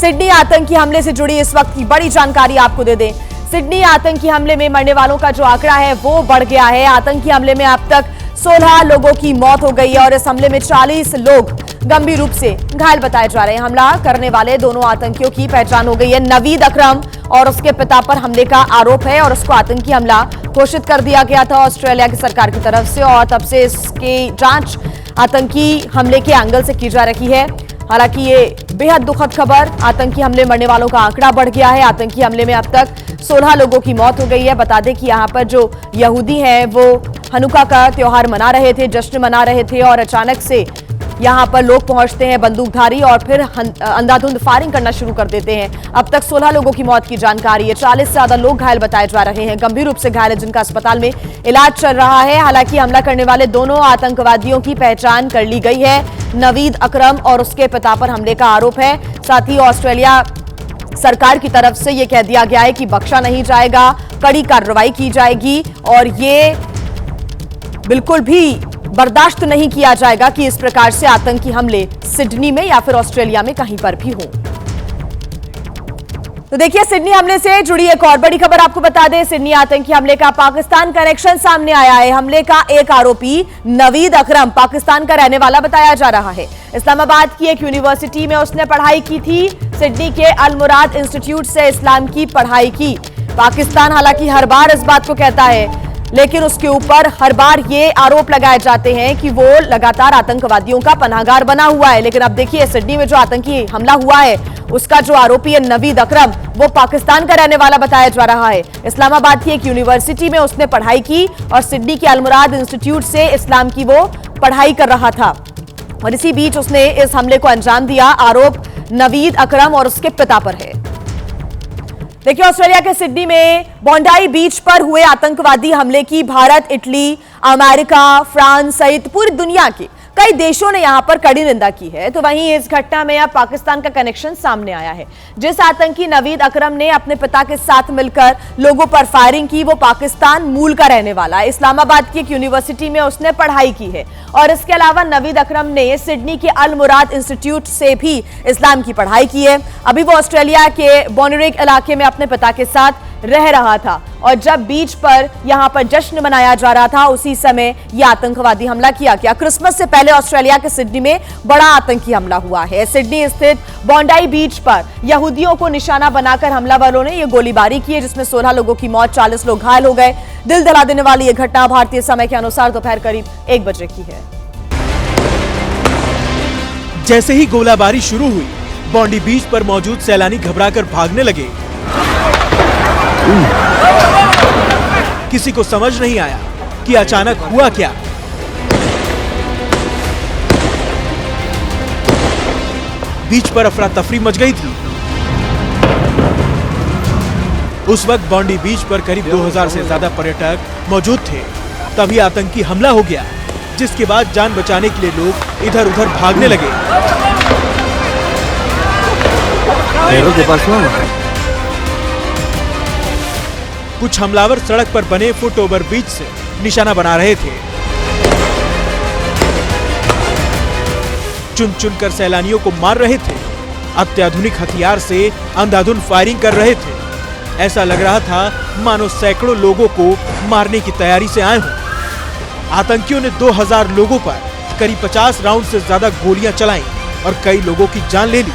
Sydney आतंकी हमले से जुड़ी इस वक्त की बड़ी जानकारी आपको दे दें। सिडनी आतंकी हमले में मरने वालों का जो आंकड़ा है वो बढ़ गया है। आतंकी हमले में अब तक 16 लोगों की मौत हो गई है और इस हमले में 40 लोग गंभीर रूप से घायल बताए जा रहे हैं। हमला करने वाले दोनों आतंकियों की पहचान हो गई है। नवीद अकरम और उसके पिता पर हमले का आरोप है और उसको आतंकी हमला घोषित कर दिया गया था ऑस्ट्रेलिया की सरकार की तरफ से और तब से इसकी जांच आतंकी हमले के एंगल से की जा रही है। हालांकि ये बेहद दुखद खबर, आतंकी हमले मरने वालों का आंकड़ा बढ़ गया है। आतंकी हमले में अब तक 16 लोगों की मौत हो गई है। बता दें कि यहाँ पर जो यहूदी हैं वो हनुका का त्योहार मना रहे थे, जश्न मना रहे थे और अचानक से यहाँ पर लोग पहुंचते हैं बंदूकधारी और फिर अंधाधुंध फायरिंग करना शुरू कर देते हैं। अब तक 16 लोगों की मौत की जानकारी है। 40 से ज्यादा लोग घायल बताए जा रहे हैं, गंभीर रूप से घायल है, जिनका अस्पताल में इलाज चल रहा है। हालांकि हमला करने वाले दोनों आतंकवादियों की पहचान कर ली गई है। नवीद अकरम और उसके पिता पर हमले का आरोप है। साथ ही ऑस्ट्रेलिया सरकार की तरफ से यह कह दिया गया है कि बख्शा नहीं जाएगा, कड़ी कार्रवाई की जाएगी और ये बिल्कुल भी बर्दाश्त नहीं किया जाएगा कि इस प्रकार से आतंकी हमले सिडनी में या फिर ऑस्ट्रेलिया में कहीं पर भी हों। तो देखिए, सिडनी हमले से जुड़ी एक और बड़ी खबर आपको बता दें। सिडनी आतंकी हमले का पाकिस्तान कनेक्शन सामने आया है। हमले का एक आरोपी नवीद अकरम पाकिस्तान का रहने वाला बताया जा रहा है। इस्लामाबाद की एक यूनिवर्सिटी में उसने पढ़ाई की थी। सिडनी के अल मुराद इंस्टीट्यूट से इस्लाम की पढ़ाई की। पाकिस्तान हालांकि हर बार इस बात को कहता है, लेकिन उसके ऊपर हर बार ये आरोप लगाए जाते हैं कि वो लगातार आतंकवादियों का पनाहगार बना हुआ है। लेकिन अब देखिए, सिडनी में जो आतंकी हमला हुआ है उसका जो आरोपी है नवीद अकरम, वो पाकिस्तान का रहने वाला बताया जा रहा है। इस्लामाबाद की एक यूनिवर्सिटी में उसने पढ़ाई की और सिडनी के अल मुराद इंस्टीट्यूट से इस्लाम की वो पढ़ाई कर रहा था और इसी बीच उसने इस हमले को अंजाम दिया। आरोप नवीद अकरम और उसके पिता पर है। देखिए, ऑस्ट्रेलिया के सिडनी में बोंडाई बीच पर हुए आतंकवादी हमले की भारत, इटली, अमेरिका, फ्रांस सहित पूरी दुनिया के कई देशों ने यहां पर कड़ी निंदा की है। तो वहीं इस घटना में अब पाकिस्तान का कनेक्शन सामने आया है। जिस आतंकी नवीद अकरम ने अपने पिता के साथ मिलकर लोगों पर फायरिंग की, वो पाकिस्तान मूल का रहने वाला है। इस्लामाबाद की एक यूनिवर्सिटी में उसने पढ़ाई की है और इसके अलावा नवीद अकरम ने सिडनी के अल मुराद इंस्टीट्यूट से भी इस्लाम की पढ़ाई की है। अभी वो ऑस्ट्रेलिया के बोनरिग इलाके में अपने पिता के साथ रह रहा था और जब बीच पर यहां पर जश्न मनाया जा रहा था, उसी समय यह आतंकवादी हमला किया गया। क्रिसमस से पहले ऑस्ट्रेलिया के सिडनी में बड़ा आतंकी हमला हुआ है। सिडनी स्थित बोंडाई बीच पर यहूदियों को निशाना बनाकर हमलावरों ने यह गोलीबारी की है, जिसमें 16 लोगों की मौत, 40 लोग घायल हो गए। दिल दहला देने वाली यह घटना भारतीय समय के अनुसार दोपहर करीब 1 बजे की है। जैसे ही गोलाबारी शुरू हुई, बोंडी बीच पर मौजूद सैलानी घबराकर भागने लगे। किसी को समझ नहीं आया कि अचानक हुआ क्या। बीच पर अफरा तफरी मच गई थी। उस वक्त बोंडी बीच पर करीब 2000 से ज्यादा पर्यटक मौजूद थे। तभी आतंकी हमला हो गया, जिसके बाद जान बचाने के लिए लोग इधर उधर भागने लगे। कुछ हमलावर सड़क पर बने फुट ओवर ब्रिज से निशाना बना रहे थे। चुन चुनकर सैलानियों को मार रहे थे। अत्याधुनिक हथियार से अंधाधुंध फायरिंग कर रहे थे। ऐसा लग रहा था मानो सैकड़ों लोगों को मारने की तैयारी से आए हों। आतंकियों ने 2000 लोगों पर करीब 50 राउंड से ज्यादा गोलियां चलाईं और कई लोगों की जान ले ली।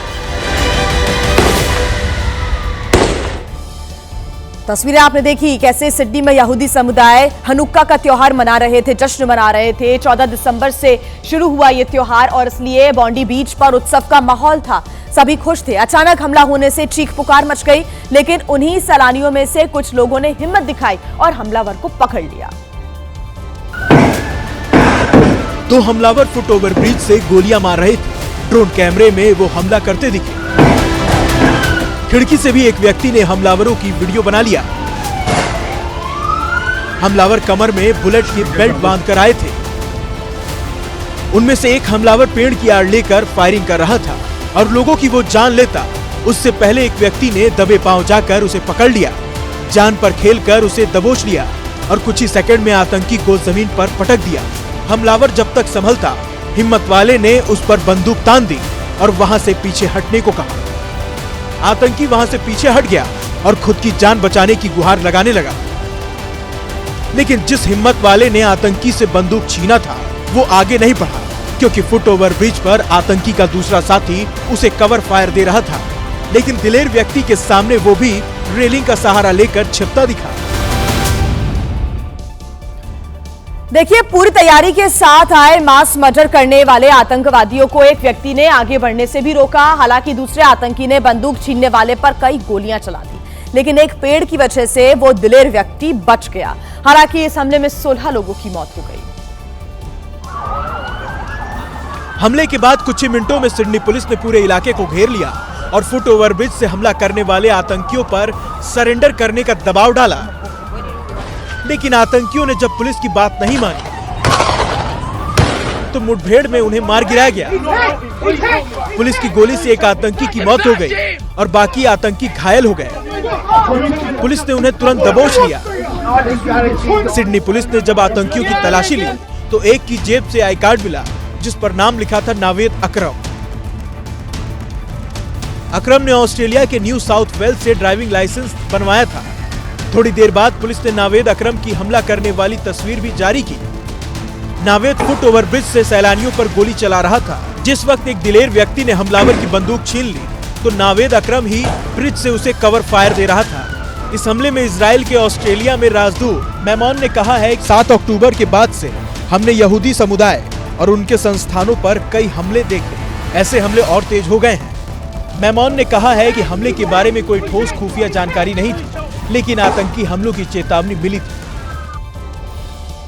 तस्वीरें आपने देखी कैसे सिडनी में यहूदी समुदाय हनुक्का का त्योहार मना रहे थे, जश्न मना रहे थे। 14 दिसंबर से शुरू हुआ ये त्योहार और इसलिए बोंडी बीच पर उत्सव का माहौल था, सभी खुश थे। अचानक हमला होने से चीख पुकार मच गई, लेकिन उन्हीं सैलानियों में से कुछ लोगों ने हिम्मत दिखाई और हमलावर को पकड़ लिया। 2 हमलावर फुट ओवर ब्रिज से गोलियां मार रहे थे। ड्रोन कैमरे में वो हमला करते दिखे। खिड़की से भी एक व्यक्ति ने हमलावरों की वीडियो बना लिया। हमलावर कमर में बुलेट की बेल्ट बांधकर आए थे। उनमें से एक हमलावर पेड़ की आड़ लेकर फायरिंग कर रहा था और लोगों की वो जान लेता उससे पहले एक व्यक्ति ने दबे पांव जाकर उसे पकड़ लिया, जान पर खेलकर उसे दबोच लिया और कुछ ही सेकंड में आतंकी को जमीन पर पटक दिया। हमलावर जब तक संभलता, हिम्मत वाले ने उस पर बंदूक तान दी और वहां से पीछे हटने को कहा। आतंकी वहां से पीछे हट गया और खुद की जान बचाने की गुहार लगाने लगा। लेकिन जिस हिम्मत वाले ने आतंकी से बंदूक छीना था वो आगे नहीं बढ़ा, क्योंकि फुट ओवर ब्रिज पर आतंकी का दूसरा साथी उसे कवर फायर दे रहा था। लेकिन दिलेर व्यक्ति के सामने वो भी रेलिंग का सहारा लेकर छिपता दिखा। देखिए, पूरी तैयारी के साथ आए मास मर्डर करने वाले आतंकवादियों को एक व्यक्ति ने आगे बढ़ने से भी रोका। हालांकि दूसरे आतंकी ने बंदूक छीनने वाले पर कई गोलियां चला दी, लेकिन एक पेड़ की वजह से वो दिलेर व्यक्ति बच गया। हालांकि इस हमले में 16 लोगों की मौत हो गई। हमले के बाद कुछ ही मिनटों में सिडनी पुलिस ने पूरे इलाके को घेर लिया और फुट ओवर ब्रिज से हमला करने वाले आतंकियों पर सरेंडर करने का दबाव डाला। लेकिन आतंकियों ने जब पुलिस की बात नहीं मानी तो मुठभेड़ में उन्हें मार गिराया गया। पुलिस की गोली से एक आतंकी की मौत हो गई और बाकी आतंकी घायल हो गए। पुलिस ने उन्हें तुरंत दबोच लिया। सिडनी पुलिस ने जब आतंकियों की तलाशी ली तो एक की जेब से आई कार्ड मिला जिस पर नाम लिखा था नावेद अकरम। अकरम ने ऑस्ट्रेलिया के न्यू साउथ वेल्स से ड्राइविंग लाइसेंस बनवाया था। थोड़ी देर बाद पुलिस ने नावेद अकरम की हमला करने वाली तस्वीर भी जारी की। नावेद फुट ओवर ब्रिज से सैलानियों पर गोली चला रहा था। जिस वक्त एक दिलेर व्यक्ति ने हमलावर की बंदूक छीन ली तो नावेद अकरम ही ब्रिज से उसे कवर फायर दे रहा था। इस हमले में इजराइल के ऑस्ट्रेलिया में राजदूत मेमोन ने कहा है कि 7 अक्टूबर के बाद से हमने यहूदी समुदाय और उनके संस्थानों पर कई हमले देखे। ऐसे हमले और तेज हो गए हैं। मेमोन ने कहा है कि हमले के बारे में कोई ठोस खुफिया जानकारी नहीं थी, लेकिन आतंकी हमलों की चेतावनी मिली थी।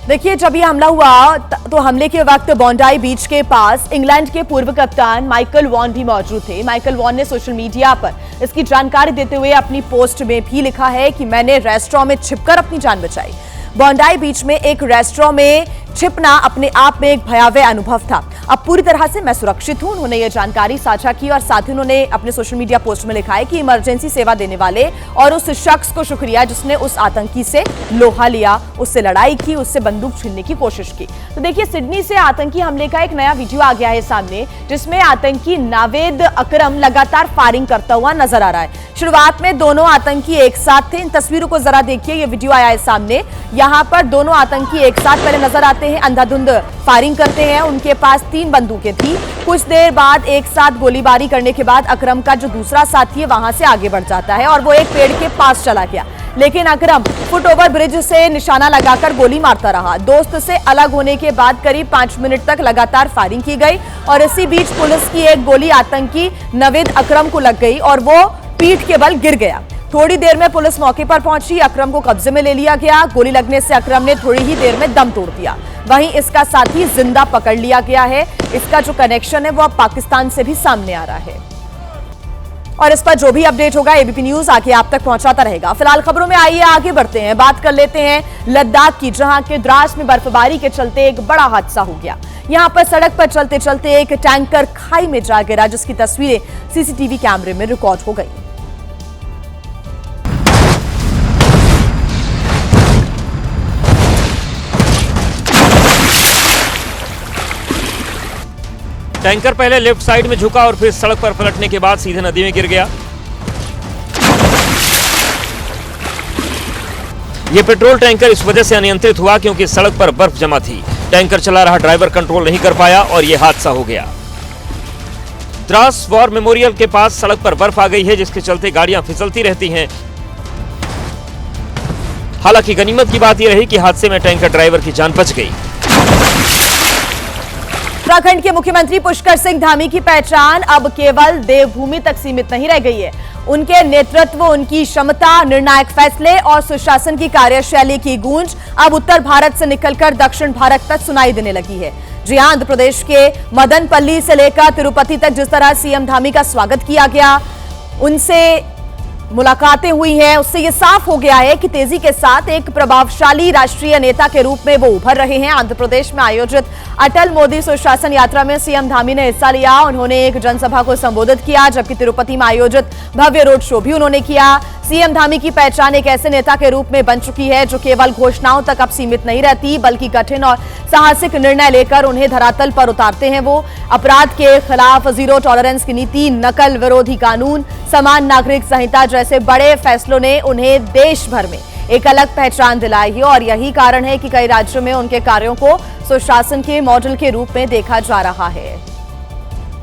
देखिए, जब ये हमला हुआ तो हमले के वक्त बॉन्डाई बीच के पास इंग्लैंड के पूर्व कप्तान माइकल वॉन भी मौजूद थे। माइकल वॉन ने सोशल मीडिया पर इसकी जानकारी देते हुए अपनी पोस्ट में भी लिखा है कि मैंने रेस्टोरेंट में छिपकर अपनी जान बचाई। बॉन्डाई बीच में एक रेस्टोरेंट में छिपना अपने आप में एक भयावह अनुभव था। अब पूरी तरह से मैं सुरक्षित हूं। उन्होंने ये जानकारी साझा की और साथ ही उन्होंने अपने सोशल मीडिया पोस्ट में लिखा है कि इमरजेंसी सेवा देने वाले और उस शख्स को शुक्रिया जिसने उस आतंकी से लोहा लिया, उससे लड़ाई की, उससे बंदूक छीनने की कोशिश की। तो देखिए, सिडनी से आतंकी हमले का एक नया वीडियो आ गया है सामने, जिसमें आतंकी नावेद अकरम लगातार फायरिंग करता हुआ नजर आ रहा है। शुरुआत में दोनों आतंकी एक साथ थे। इन तस्वीरों को जरा देखिए, ये वीडियो आया है सामने। यहाँ पर दोनों आतंकी एक साथ पहले नजर आते हैं, अंधाधुंध फायरिंग करते हैं। उनके पास 3 बंदूकें थी। कुछ देर बाद एक साथ गोलीबारी करने के बाद अकरम का जो दूसरा साथी है वहां से आगे बढ़ जाता है और वो एक पेड़ के पास चला गया। लेकिन अकरम फुट ओवर ब्रिज से निशाना लगाकर गोली मारता रहा। दोस्त से अलग होने के बाद करीब 5 मिनट तक लगातार फायरिंग की गई और इसी बीच पुलिस की एक गोली आतंकी नावेद अकरम को लग गई और वो पीठ के बल गिर गया। थोड़ी देर में पुलिस मौके पर पहुंची। अकरम को कब्जे में ले लिया गया। गोली लगने से अकरम ने थोड़ी ही देर में दम तोड़ दिया। वहीं इसका साथी जिंदा पकड़ लिया गया है। इसका जो कनेक्शन है वो अब पाकिस्तान से भी सामने आ रहा है और इस पर जो भी अपडेट होगा एबीपी न्यूज आके आप तक पहुंचाता रहेगा। फिलहाल खबरों में आइए आगे बढ़ते हैं। बात कर लेते हैं लद्दाख की, जहां के द्रास में बर्फबारी के चलते एक बड़ा हादसा हो गया। यहां पर सड़क पर चलते चलते एक टैंकर खाई में जा गिरा, जिसकी तस्वीरें सीसीटीवी कैमरे में रिकॉर्ड हो गई। टैंकर पहले लेफ्ट साइड में झुका और फिर सड़क पर पलटने के बाद सीधे नदी में गिर गया। यह पेट्रोल टैंकर इस वजह से अनियंत्रित हुआ क्योंकि सड़क पर बर्फ जमा थी। टैंकर चला रहा ड्राइवर कंट्रोल नहीं कर पाया और यह हादसा हो गया। द्रास वॉर मेमोरियल के पास सड़क पर बर्फ आ गई है, जिसके चलते गाड़ियां फिसलती रहती हैं। हालांकि गनीमत की बात यह रही कि हादसे में टैंकर ड्राइवर की जान बच गई। उत्तराखंड के मुख्यमंत्री पुष्कर सिंह धामी की पहचान अब केवल देवभूमि तक सीमित नहीं रह गई है। उनके नेतृत्व, उनकी क्षमता, निर्णायक फैसले और सुशासन की कार्यशैली की गूंज अब उत्तर भारत से निकलकर दक्षिण भारत तक सुनाई देने लगी है। जी हां, आंध्र प्रदेश के मदनपल्ली से लेकर तिरुपति तक जिस तरह सीएम धामी का स्वागत किया गया, उनसे मुलाकातें हुई हैं, उससे यह साफ हो गया है कि तेजी के साथ एक प्रभावशाली राष्ट्रीय नेता के रूप में वो उभर रहे हैं। आंध्र प्रदेश में आयोजित अटल मोदी सुशासन यात्रा में सीएम धामी ने हिस्सा लिया। उन्होंने एक जनसभा को संबोधित किया, जबकि तिरुपति में आयोजित भव्य रोड शो भी उन्होंने किया। सीएम धामी की पहचान एक ऐसे नेता के रूप में बन चुकी है जो केवल घोषणाओं तक अब सीमित नहीं रहती, बल्कि कठिन और साहसिक निर्णय लेकर उन्हें धरातल पर उतारते हैं। वो अपराध के खिलाफ जीरो टॉलरेंस की नीति, नकल विरोधी कानून, समान नागरिक संहिता जैसे बड़े फैसलों ने उन्हें देश भर में एक अलग पहचान दिलाई है और यही कारण है कि कई राज्यों में उनके कार्यों को सुशासन के मॉडल के रूप में देखा जा रहा है।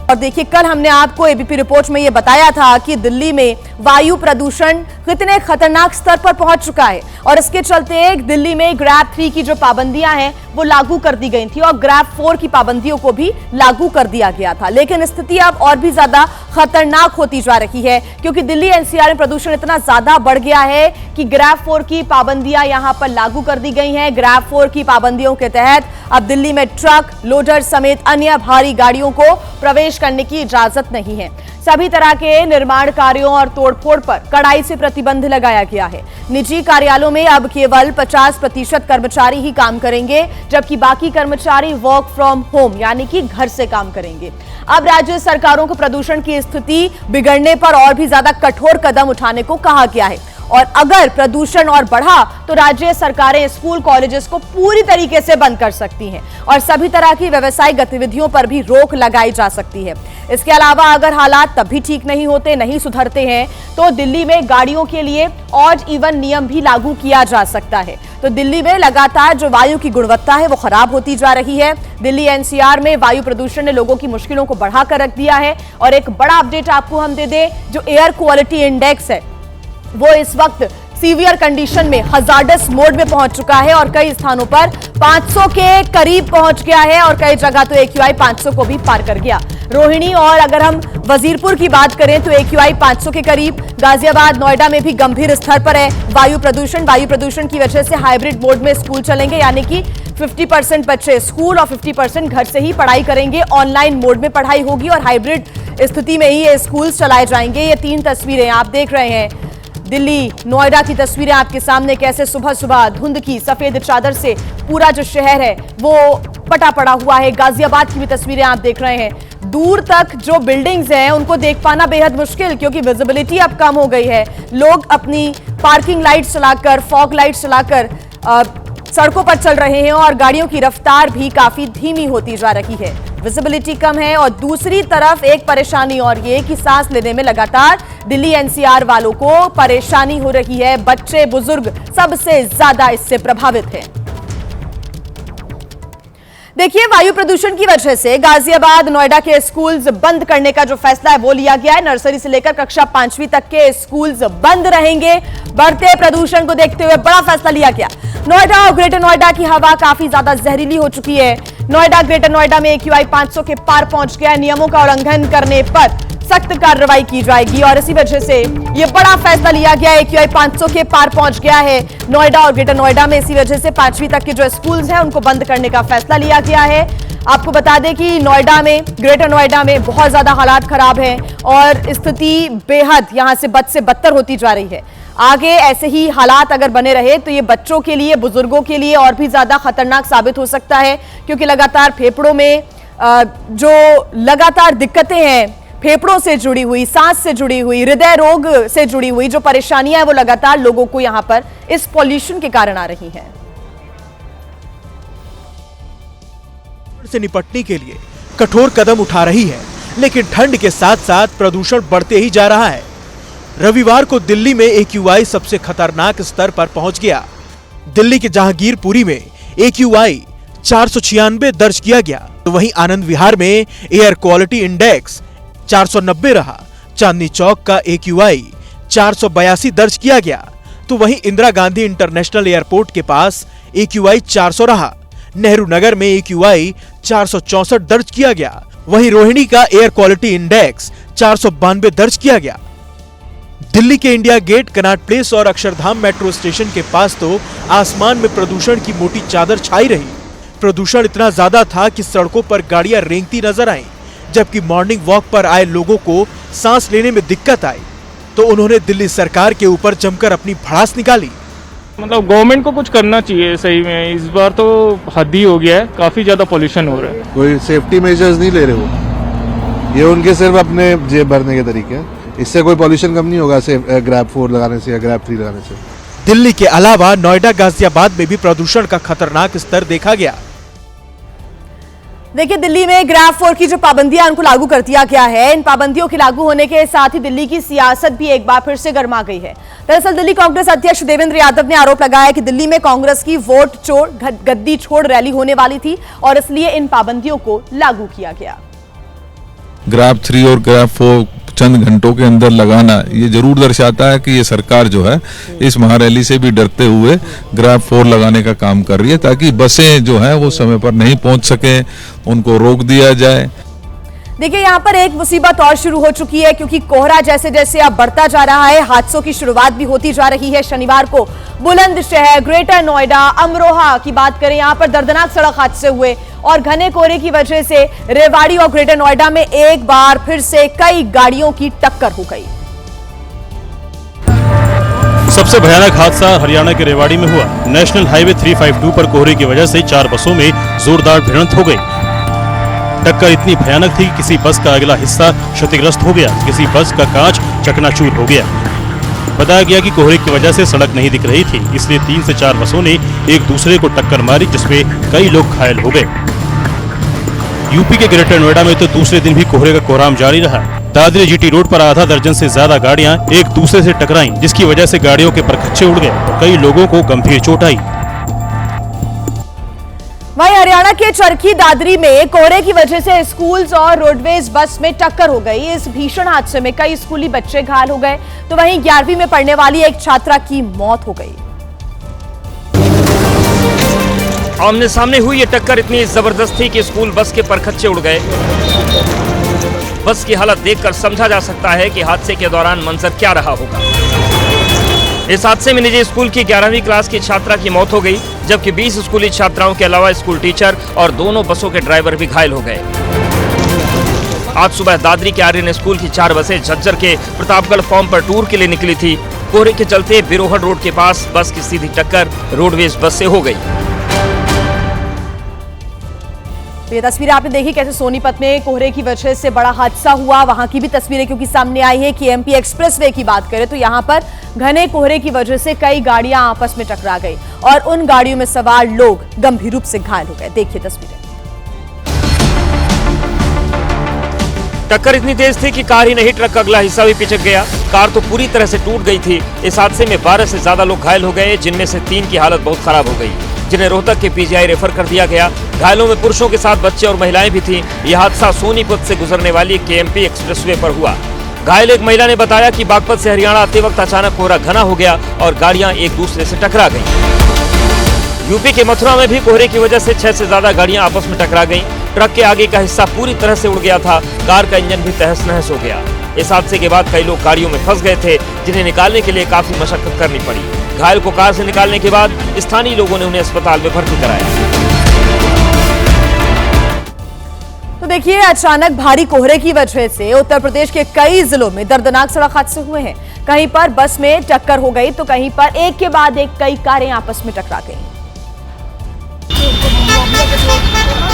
और देखिए, कल हमने आपको एबीपी रिपोर्ट में यह बताया था कि दिल्ली में वायु प्रदूषण कितने खतरनाक स्तर पर पहुंच चुका है और इसके चलते दिल्ली में ग्रैब 3 की जो पाबंदियां हैं वो लागू कर दी गई थी और ग्रैब 4 की पाबंदियों को भी लागू कर दिया गया था। लेकिन स्थिति अब और भी ज्यादा खतरनाक होती जा रही है क्योंकि दिल्ली एनसीआर में प्रदूषण इतना ज्यादा बढ़ गया है कि ग्रैब 4 की पाबंदियां यहां पर लागू कर दी गई हैं। ग्रैब 4 की पाबंदियों के तहत अब दिल्ली में ट्रक, लोडर समेत अन्य भारी गाड़ियों को प्रवेश करने की इजाजत नहीं है। सभी तरह के निर्माण कार्यों और तोड़फोड़ पर कड़ाई से प्रतिबंध लगाया गया है। निजी कार्यालयों में अब केवल 50% कर्मचारी ही काम करेंगे, जबकि बाकी कर्मचारी वर्क फ्रॉम होम यानी कि घर से काम करेंगे। अब राज्य सरकारों को प्रदूषण की स्थिति बिगड़ने पर और भी ज्यादा कठोर कदम उठाने को कहा गया है और अगर प्रदूषण और बढ़ा तो राज्य सरकारें स्कूल कॉलेजेस को पूरी तरीके से बंद कर सकती हैं और सभी तरह की व्यावसायिक गतिविधियों पर भी रोक लगाई जा सकती है। इसके अलावा अगर हालात तब भी ठीक नहीं होते, नहीं सुधरते हैं तो दिल्ली में गाड़ियों के लिए ऑड इवन नियम भी लागू किया जा सकता है। तो दिल्ली में लगातार जो वायु की गुणवत्ता है वो खराब होती जा रही है। दिल्ली एनसीआर में वायु प्रदूषण ने लोगों की मुश्किलों को बढ़ाकर रख दिया है और एक बड़ा अपडेट आपको हम दे दें, जो एयर क्वालिटी इंडेक्स है वो इस वक्त सीवियर कंडीशन में हजार्डस मोड में पहुंच चुका है और कई स्थानों पर 500 के करीब पहुंच गया है और कई जगह तो AQI 500 को भी पार कर गया। रोहिणी और अगर हम वजीरपुर की बात करें तो AQI 500 के करीब। गाजियाबाद, नोएडा में भी गंभीर स्तर पर है वायु प्रदूषण की वजह से हाइब्रिड मोड में स्कूल चलेंगे, यानी कि 50% बच्चे स्कूल और 50% घर से ही पढ़ाई करेंगे। ऑनलाइन मोड में पढ़ाई होगी और हाइब्रिड स्थिति में ही ये स्कूल चलाए जाएंगे। ये 3 तस्वीरें आप देख रहे हैं, दिल्ली नोएडा की तस्वीरें आपके सामने, कैसे सुबह सुबह धुंध की सफेद चादर से पूरा जो शहर है वो पटा पड़ा हुआ है। गाजियाबाद की भी तस्वीरें आप देख रहे हैं। दूर तक जो बिल्डिंग्स हैं उनको देख पाना बेहद मुश्किल क्योंकि विजिबिलिटी अब कम हो गई है। लोग अपनी पार्किंग लाइट्स चलाकर, फॉग लाइट्स चलाकर सड़कों पर चल रहे हैं और गाड़ियों की रफ्तार भी काफी धीमी होती जा रही है। विजिबिलिटी कम है और दूसरी तरफ एक परेशानी और ये कि सांस लेने में लगातार दिल्ली एनसीआर वालों को परेशानी हो रही है। बच्चे, बुजुर्ग सबसे ज्यादा इससे प्रभावित हैं। देखिए, वायु प्रदूषण की वजह से गाजियाबाद, नोएडा के स्कूल्स बंद करने का जो फैसला है वो लिया गया है। नर्सरी से लेकर कक्षा 5वीं तक के स्कूल्स बंद रहेंगे। बढ़ते प्रदूषण को देखते हुए बड़ा फैसला लिया गया। नोएडा और ग्रेटर नोएडा की हवा काफी ज्यादा जहरीली हो चुकी है। नोएडा, ग्रेटर नोएडा में AQI 500 के पार पहुंच गया है। नियमों का उल्लंघन करने पर सख्त कार्रवाई की जाएगी और इसी वजह से यह बड़ा फैसला लिया गया है। AQI 500 के पार पहुंच गया है नोएडा और ग्रेटर नोएडा में। इसी वजह से 5वीं तक के जो स्कूल्स हैं उनको बंद करने का फैसला लिया गया है। आपको बता दें कि नोएडा में, ग्रेटर नोएडा में बहुत ज्यादा हालात खराब हैं और स्थिति बेहद यहां से बद से बदतर होती जा रही है। आगे ऐसे ही हालात अगर बने रहे तो ये बच्चों के लिए, बुजुर्गों के लिए और भी ज्यादा खतरनाक साबित हो सकता है क्योंकि लगातार फेफड़ों में जो लगातार दिक्कतें हैं, फेफड़ों से जुड़ी हुई, सांस से जुड़ी हुई, हृदय रोग से जुड़ी हुई जो परेशानियां हैं वो लगातार लोगों को यहां पर इस पॉल्यूशन के कारण आ रही हैं। से निपटने के लिए कठोर कदम उठा रही है, लेकिन ठंड के साथ साथ प्रदूषण बढ़ते ही जा रहा है। रविवार को दिल्ली में AQI सबसे खतरनाक स्तर पर पहुंच गया। दिल्ली के जहांगीरपुरी में AQI 496 दर्ज किया गया, तो वहीं आनंद विहार में एयर क्वालिटी इंडेक्स 490 रहा। चांदनी चौक का AQI 482 दर्ज किया गया, तो वहीं इंदिरा गांधी इंटरनेशनल एयरपोर्ट के पास AQI 400 रहा। नेहरू नगर में AQI 464 दर्ज किया गया। वहीं रोहिणी का एयर क्वालिटी इंडेक्स 492 दर्ज किया गया। दिल्ली के इंडिया गेट, कनॉट प्लेस और अक्षरधाम मेट्रो स्टेशन के पास तो आसमान में प्रदूषण की मोटी चादर छाई रही। प्रदूषण इतना ज्यादा था कि सड़कों पर गाड़ियां रेंगती नजर आईं, जबकि मॉर्निंग वॉक पर आए लोगों को सांस लेने में दिक्कत आई तो उन्होंने दिल्ली सरकार के ऊपर जमकर अपनी भड़ास निकाली। मतलब गवर्नमेंट को कुछ करना चाहिए सही में, इस बार तो हद ही हो गया है, काफी ज्यादा पोल्यूशन हो रहा है। कोई सेफ्टी मेजर्स नहीं ले रहे हो, ये उनके सिर्फ अपने जेब भरने के तरीके हैं। इससे कोई पॉल्यूशन कम नहीं होगा ऐसे ग्रैब 4 लगाने से या ग्रैब 3 लगाने से। दिल्ली के अलावा नोएडा, गाजियाबाद में भी प्रदूषण का खतरनाक स्तर देखा गया। देखिए, दिल्ली में ग्रैब 4 की जो पाबंदियां उनको लागू कर दिया गया है, इन पाबंदियों के लागू होने के साथ ही दिल्ली की सियासत भी एक बार फिर से गर्मा गई है। दरअसल दिल्ली कांग्रेस अध्यक्ष देवेंद्र यादव ने आरोप लगाया कि दिल्ली में कांग्रेस की वोट छोड़ गद्दी छोड़ रैली होने वाली थी और इसलिए इन पाबंदियों को लागू किया गया। ग्रैब 3 और ग्रैब 4 चंद घंटों के अंदर लगाना ये जरूर दर्शाता है कि ये सरकार जो है इस महारैली से भी डरते हुए ग्रैब 4 लगाने का काम कर रही है, ताकि बसें जो हैं वो समय पर नहीं पहुंच सके, उनको रोक दिया जाए। देखिए, यहाँ पर एक मुसीबत और शुरू हो चुकी है, क्योंकि कोहरा जैसे जैसे अब बढ़ता जा रहा है, हादसों की शुरुआत भी होती जा रही है। शनिवार को बुलंदशहर, ग्रेटर नोएडा, अमरोहा की बात करें, यहाँ पर दर्दनाक सड़क हादसे हुए और घने कोहरे की वजह से रेवाड़ी और ग्रेटर नोएडा में एक बार फिर से कई गाड़ियों की टक्कर हो गई। सबसे भयानक हादसा हरियाणा के रेवाड़ी में हुआ। नेशनल हाईवे 352 पर कोहरे की वजह से 4 बसों में जोरदार भिड़ंत हो गई। टक्कर इतनी भयानक थी कि किसी बस का अगला हिस्सा क्षतिग्रस्त हो गया, किसी बस का कांच चकनाचूर हो गया। बताया गया कि कोहरे की वजह से सड़क नहीं दिख रही थी, इसलिए 3 से 4 बसों ने एक दूसरे को टक्कर मारी, जिसमें कई लोग घायल हो गए। यूपी के ग्रेटर नोएडा में तो दूसरे दिन भी कोहरे का कोहराम जारी रहा। दादरी जीटी रोड पर आधा दर्जन से ज्यादा गाड़ियां एक दूसरे से टकराईं, जिसकी वजह से गाड़ियों के परखच्चे उड़ गए और कई लोगों को गंभीर चोट आई। वहीं हरियाणा के चरखी दादरी में कोहरे की वजह से स्कूल्स और रोडवेज बस में टक्कर हो गई। इस भीषण हादसे में कई स्कूली बच्चे घायल हो गए, तो वहीं 11वीं में पढ़ने वाली एक छात्रा की मौत हो गई। आमने सामने हुई ये टक्कर इतनी जबरदस्त थी कि स्कूल बस के परखच्चे उड़ गए। बस की हालत देखकर समझा जा सकता है कि हादसे के दौरान मंजर क्या रहा होगा। इस हादसे में निजी स्कूल की 11वीं क्लास की छात्रा की मौत हो गई, जबकि 20 स्कूली छात्राओं के अलावा स्कूल टीचर और दोनों बसों के ड्राइवर भी घायल हो गए। आज सुबह दादरी के आर्यन स्कूल की 4 बसें झज्जर के प्रतापगढ़ फॉर्म पर टूर के लिए निकली थी। कोहरे के चलते बिरोहर रोड के पास बस की सीधी टक्कर रोडवेज बस से हो गई। तो ये तस्वीरें आपने देखी कैसे सोनीपत में कोहरे की वजह से बड़ा हादसा हुआ। वहां की भी तस्वीरें क्योंकि सामने आई है कि एमपी एक्सप्रेसवे की बात करें तो यहां पर घने कोहरे की वजह से कई गाड़ियां आपस में टकरा गई और उन गाड़ियों में सवार लोग गंभीर रूप से घायल हो गए। देखिए तस्वीरें। टक्कर इतनी तेज थी कि कार ही नहीं, ट्रक का अगला हिस्सा भी पिचक गया। कार तो पूरी तरह से टूट गई थी। इस हादसे में 12 से ज्यादा लोग घायल हो गए, जिनमें से 3 की हालत बहुत खराब हो गई, जिन्हें रोहतक के पीजीआई रेफर कर दिया गया। घायलों में पुरुषों के साथ बच्चे और महिलाएं भी थीं। यह हादसा सोनीपत से गुजरने वाली केएमपी एक्सप्रेसवे पर हुआ। घायल एक महिला ने बताया कि बागपत से हरियाणा आते वक्त अचानक कोहरा घना हो गया और गाड़ियां एक दूसरे से टकरा गईं। यूपी के मथुरा में भी कोहरे की वजह से 6 से ज्यादा गाड़ियां आपस में टकरा गईं। ट्रक के आगे का हिस्सा पूरी तरह से उड़ गया था। कार का इंजन भी तहस नहस हो गया। इस हादसे के बाद कई लोग गाड़ियों में फंस गए थे, जिन्हें निकालने के लिए काफी मशक्कत करनी पड़ी। घायल को कार से निकालने के बाद स्थानीय लोगों ने उन्हें अस्पताल में भर्ती कराया। तो देखिए, अचानक भारी कोहरे की वजह से उत्तर प्रदेश के कई जिलों में दर्दनाक सड़क हादसे हुए हैं। कहीं पर बस में टक्कर हो गई तो कहीं पर एक के बाद एक कई कारें आपस में टकरा गईं।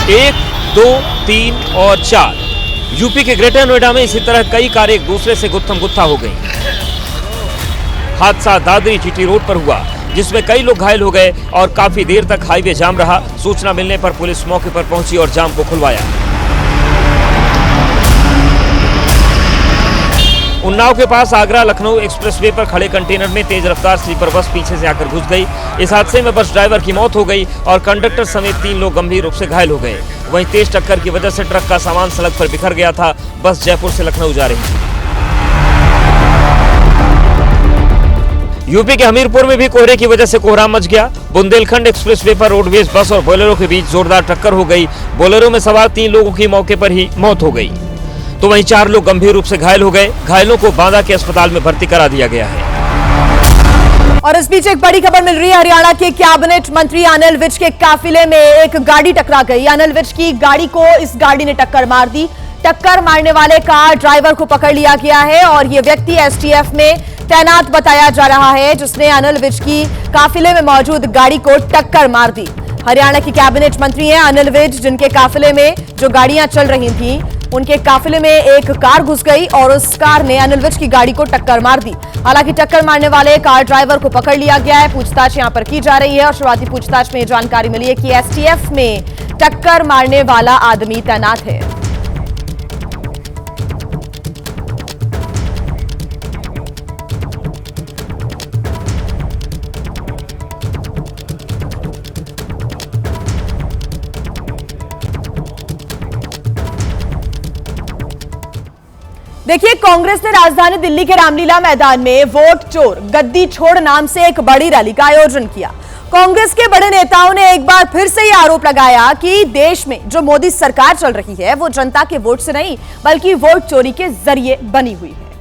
1, 2, 3 और 4 यूपी के ग्रेटर नोएडा में इसी तरह कई कारें एक दूसरे से गुत्थम गुत्था हो गईं। हादसा दादरी जीटी रोड पर हुआ, जिसमें कई लोग घायल हो गए और काफी देर तक हाईवे जाम रहा। सूचना मिलने पर पुलिस मौके पर पहुंची और जाम को खुलवाया। उन्नाव के पास आगरा लखनऊ एक्सप्रेसवे पर खड़े कंटेनर में तेज रफ्तार स्लीपर बस पीछे से आकर घुस गई। इस हादसे में बस ड्राइवर की मौत हो गई और कंडक्टर समेत 3 लोग गंभीर रूप से घायल हो गए। वहीं तेज टक्कर की वजह से ट्रक का सामान सड़क पर बिखर गया था। बस जयपुर से लखनऊ जा रही थी। यूपी के हमीरपुर में भी कोहरे की वजह से कोहराम मच गया। बुंदेलखंड एक्सप्रेसवे पर रोडवेज बस और बोलेरो के बीच जोरदार टक्कर हो गई। बोलेरो में सवार 3 लोगों की मौके पर ही मौत हो गई, तो वहीं 4 लोग गंभीर रूप से घायल हो गए। घायलों को बांदा के अस्पताल में भर्ती करा दिया गया है। और इस बीच एक बड़ी खबर मिल रही है। हरियाणा के कैबिनेट मंत्री अनिल विज के काफिले में एक गाड़ी टकरा गई। अनिल विज की गाड़ी को इस गाड़ी ने टक्कर मार दी। टक्कर मारने वाले कार ड्राइवर को पकड़ लिया गया है और ये व्यक्ति एसटीएफ में तैनात बताया जा रहा है, जिसने अनिल विज की काफिले में मौजूद गाड़ी को टक्कर मार दी। हरियाणा के कैबिनेट मंत्री हैं अनिल विज, जिनके काफिले में जो गाड़ियां चल रही थी उनके काफिले में एक कार घुस गई और उस कार ने अनिल विज की गाड़ी को टक्कर मार दी। हालांकि टक्कर मारने वाले कार ड्राइवर को पकड़ लिया गया है। पूछताछ यहां पर की जा रही है और शुरुआती पूछताछ में जानकारी मिली है कि एसटीएफ में टक्कर मारने वाला आदमी तैनात है। देखिए, कांग्रेस ने राजधानी दिल्ली के रामलीला मैदान में वोट चोर गद्दी छोड़ नाम से एक बड़ी रैली का आयोजन किया। कांग्रेस के बड़े नेताओं ने एक बार फिर से यह आरोप लगाया कि देश में जो मोदी सरकार चल रही है वो जनता के वोट से नहीं बल्कि वोट चोरी के जरिए बनी हुई है।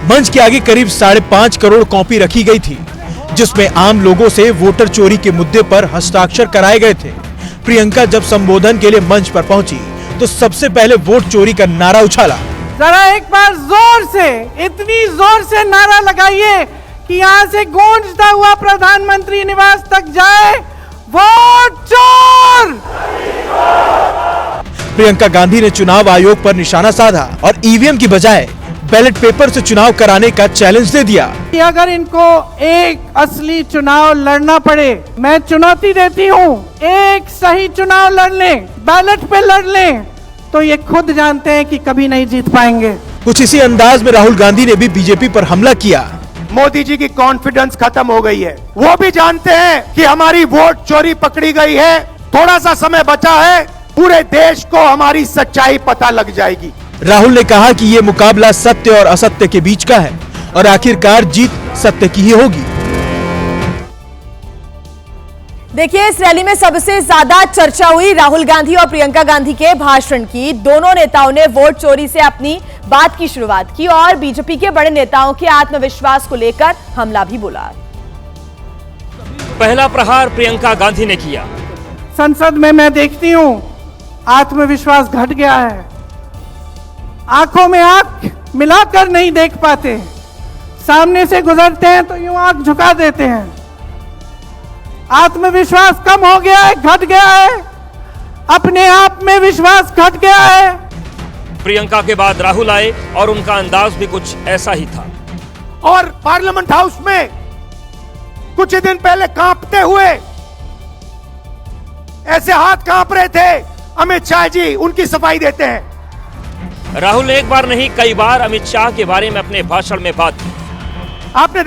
मंच के आगे करीब 5.5 करोड़ कॉपी रखी गई थी, जिसमें आम लोगों से वोटर चोरी के मुद्दे पर हस्ताक्षर कराए गए थे। प्रियंका जब संबोधन के लिए मंच पर पहुंची तो सबसे पहले वोट चोरी का नारा उछाला। जरा एक बार जोर से, इतनी जोर से नारा लगाइए कि यहाँ से गूंजता हुआ प्रधानमंत्री निवास तक जाए, वोट चोर। प्रियंका गांधी ने चुनाव आयोग पर निशाना साधा और ईवीएम की बजाय बैलेट पेपर से चुनाव कराने का चैलेंज दे दिया। कि अगर इनको एक असली चुनाव लड़ना पड़े, मैं चुनौती देती हूँ, एक सही चुनाव लड़ लें, बैलेट पे लड़ लें, तो ये खुद जानते हैं कि कभी नहीं जीत पाएंगे। कुछ इसी अंदाज में राहुल गांधी ने भी बीजेपी पर हमला किया। मोदी जी की कॉन्फिडेंस खत्म हो गई है, वो भी जानते हैं कि हमारी वोट चोरी पकड़ी गई है, थोड़ा सा समय बचा है, पूरे देश को हमारी सच्चाई पता लग जाएगी। राहुल ने कहा कि ये मुकाबला सत्य और असत्य के बीच का है और आखिरकार जीत सत्य की ही होगी। देखिए, इस रैली में सबसे ज्यादा चर्चा हुई राहुल गांधी और प्रियंका गांधी के भाषण की। दोनों नेताओं ने वोट चोरी से अपनी बात की शुरुआत की और बीजेपी के बड़े नेताओं के आत्मविश्वास को लेकर हमला भी बोला। पहला प्रहार प्रियंका गांधी ने किया। संसद में मैं देखती हूँ आत्मविश्वास घट गया है, आंखों में आंख मिलाकर नहीं देख पाते, सामने से गुजरते हैं तो यूं आंख झुका देते हैं। आत्मविश्वास कम हो गया है, घट गया है, अपने आप में विश्वास घट गया है। प्रियंका के बाद राहुल आए और उनका अंदाज भी कुछ ऐसा ही था। और पार्लियामेंट हाउस में कुछ दिन पहले कांपते हुए ऐसे हाथ कांप रहे थे अमित शाह जी, उनकी सफाई देते हैं। राहुल ने एक बार नहीं कई बार अमित शाह के बारे में अपने भाषण में बात की। आपने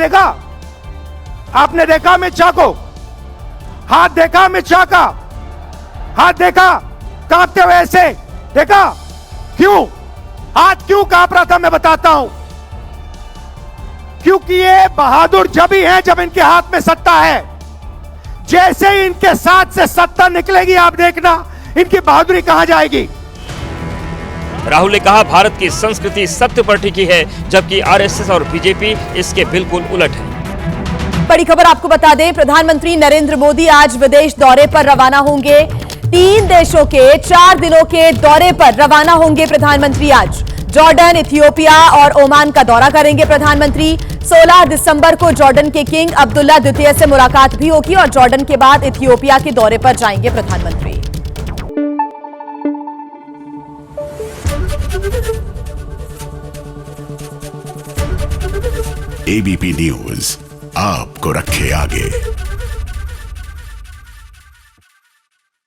देखा अमित शाह को, हाथ देखा अमित शाह का, हाथ देखा कांपते हुए ऐसे देखा। क्यों हाथ क्यों कांप रहा था मैं बताता हूं। क्योंकि ये बहादुर जब ही हैं जब इनके हाथ में सत्ता है। जैसे ही इनके साथ से सत्ता निकलेगी आप देखना इनकी बहादुरी कहां जाएगी। राहुल ने कहा भारत की संस्कृति सत्य पर टिकी है, जबकि आरएसएस और बीजेपी इसके बिल्कुल उलट है। बड़ी खबर आपको बता दें, प्रधानमंत्री नरेंद्र मोदी आज विदेश दौरे पर रवाना होंगे। 3 देशों के 4 दिनों के दौरे पर रवाना होंगे प्रधानमंत्री। आज जॉर्डन, इथियोपिया और ओमान का दौरा करेंगे प्रधानमंत्री। 16 दिसंबर को जॉर्डन के किंग अब्दुल्ला द्वितीय से मुलाकात भी होगी और जॉर्डन के बाद इथियोपिया के दौरे पर जाएंगे प्रधानमंत्री। एबीपी न्यूज आपको रखे आगे।